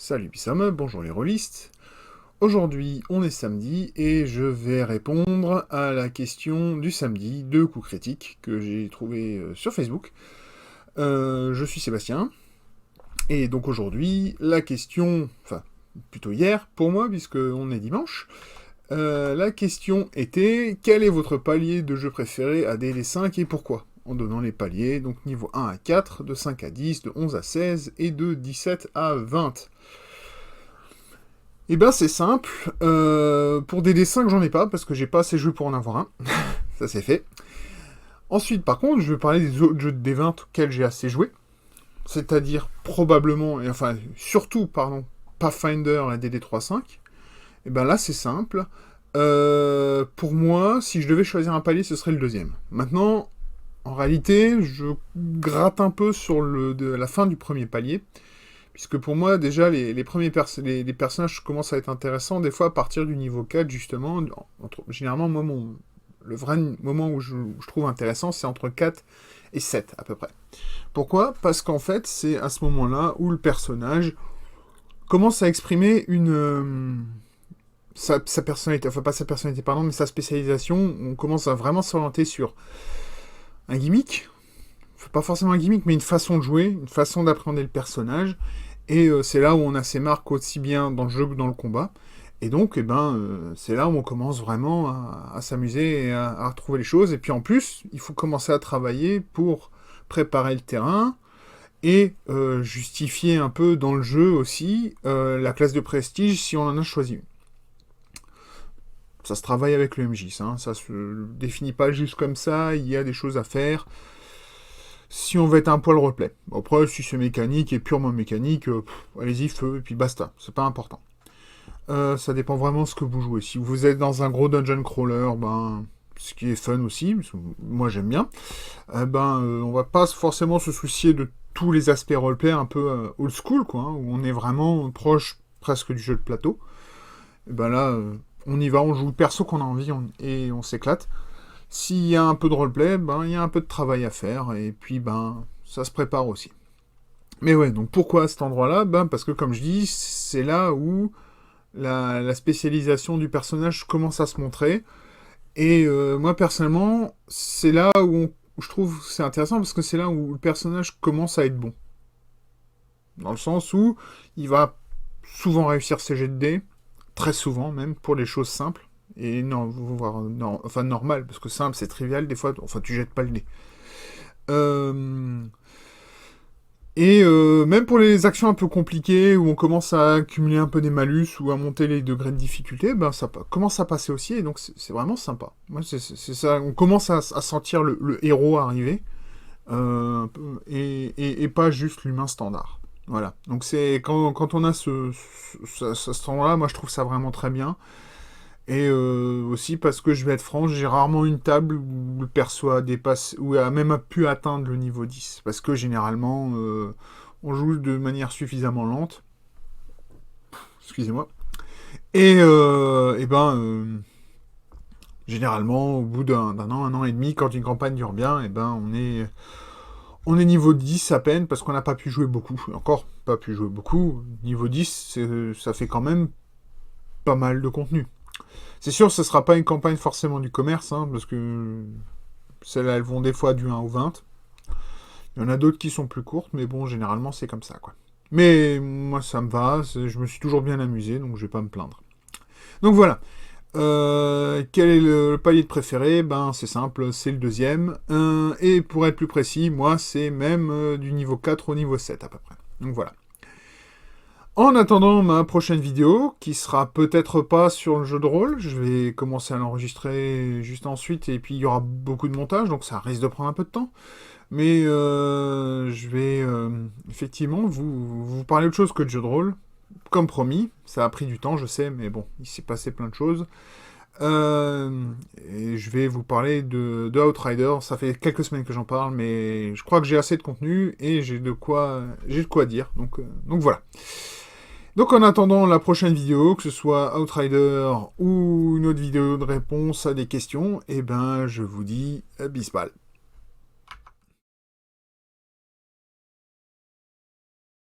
Salut Bissam, bonjour les rôlistes. Aujourd'hui, on est samedi et je vais répondre à la question du samedi de coups critiques que j'ai trouvé sur Facebook. Je suis Sébastien et donc aujourd'hui, la question, enfin plutôt hier pour moi puisque on est dimanche, la question était quel est votre palier de jeu préféré à DD5 et pourquoi? En donnant les paliers, donc niveau 1 à 4, de 5 à 10, de 11 à 16 et de 17 à 20. Eh ben c'est simple, pour DD5 j'en ai pas, parce que j'ai pas assez joué pour en avoir un, ça c'est fait. Ensuite par contre, je vais parler des autres jeux de D20 auxquels j'ai assez joué, c'est-à-dire probablement, et enfin surtout, pardon, Pathfinder et DD3.5. Et ben là c'est simple, pour moi, si je devais choisir un palier, ce serait le deuxième. Maintenant, en réalité, je gratte un peu sur la fin du premier palier, puisque pour moi, déjà, les premiers les personnages commencent à être intéressants, des fois à partir du niveau 4, justement. Généralement, moi, le vrai moment où je trouve intéressant, c'est entre 4 et 7, à peu près. Pourquoi? Parce qu'en fait, c'est à ce moment-là où le personnage commence à exprimer sa personnalité, enfin pas sa personnalité, pardon, mais sa spécialisation. On commence à vraiment s'orienter sur un gimmick, pas forcément un gimmick, mais une façon de jouer, une façon d'appréhender le personnage. Et c'est là où on a ses marques aussi bien dans le jeu que dans le combat. Et donc, c'est là où on commence vraiment à s'amuser et à retrouver les choses. Et puis en plus, il faut commencer à travailler pour préparer le terrain et justifier un peu dans le jeu aussi la classe de prestige si on en a choisi une. Ça se travaille avec le MJ, ça. Ça se définit pas juste comme ça, il y a des choses à faire. Si on veut être un poil roleplay. Après, si c'est mécanique et purement mécanique, allez-y, feu, et puis basta. C'est pas important. Ça dépend vraiment de ce que vous jouez. Si vous êtes dans un gros dungeon crawler, ce qui est fun aussi, parce que moi j'aime bien, on va pas forcément se soucier de tous les aspects roleplay un peu old school, quoi, hein, où on est vraiment proche presque du jeu de plateau. Et ben là, on y va, on joue le perso qu'on a envie et on s'éclate. S'il y a un peu de roleplay, il y a un peu de travail à faire, et puis ça se prépare aussi. Mais ouais, donc pourquoi à cet endroit-là? Parce que comme je dis, c'est là où la spécialisation du personnage commence à se montrer. Et moi personnellement, c'est là où je trouve c'est intéressant, parce que c'est là où le personnage commence à être bon. Dans le sens où il va souvent réussir ses jets de dés, très souvent même, pour les choses simples. Et enfin normal, parce que simple, c'est trivial, des fois, enfin tu jettes pas le nez. Et même pour les actions un peu compliquées, où on commence à accumuler un peu des malus, ou à monter les degrés de difficulté, ça commence à passer aussi, et donc c'est vraiment sympa. Moi, c'est ça, on commence à sentir le héros arriver, et pas juste l'humain standard. Voilà, donc c'est quand on a ce temps-là, moi je trouve ça vraiment très bien. Et aussi parce que je vais être franc, j'ai rarement une table où le perso a dépassé, ou a même pu atteindre le niveau 10. Parce que généralement, on joue de manière suffisamment lente. Excusez-moi. Et généralement, au bout d'un an, un an et demi, quand une campagne dure bien, on est niveau 10 à peine, parce qu'on n'a pas pu jouer beaucoup. Encore pas pu jouer beaucoup. Niveau 10, ça fait quand même pas mal de contenu. C'est sûr, ce ne sera pas une campagne forcément du commerce, hein, parce que celles-là, elles vont des fois du 1 au 20. Il y en a d'autres qui sont plus courtes, mais bon, généralement, c'est comme ça, quoi. Mais moi, ça me va, je me suis toujours bien amusé, donc je vais pas me plaindre. Donc voilà. Quel est le palier de préféré? C'est simple, c'est le deuxième. Et pour être plus précis, moi, c'est même du niveau 4 au niveau 7, à peu près. Donc voilà. En attendant ma prochaine vidéo, qui sera peut-être pas sur le jeu de rôle, je vais commencer à l'enregistrer juste ensuite, et puis il y aura beaucoup de montage, donc ça risque de prendre un peu de temps. Mais je vais effectivement vous parler autre chose que de jeu de rôle. Comme promis, ça a pris du temps, je sais, mais bon, il s'est passé plein de choses. Et je vais vous parler de Outrider. Ça fait quelques semaines que j'en parle, mais je crois que j'ai assez de contenu et j'ai de quoi dire. Donc voilà. Donc en attendant la prochaine vidéo, que ce soit Outrider ou une autre vidéo de réponse à des questions, je vous dis bis bal.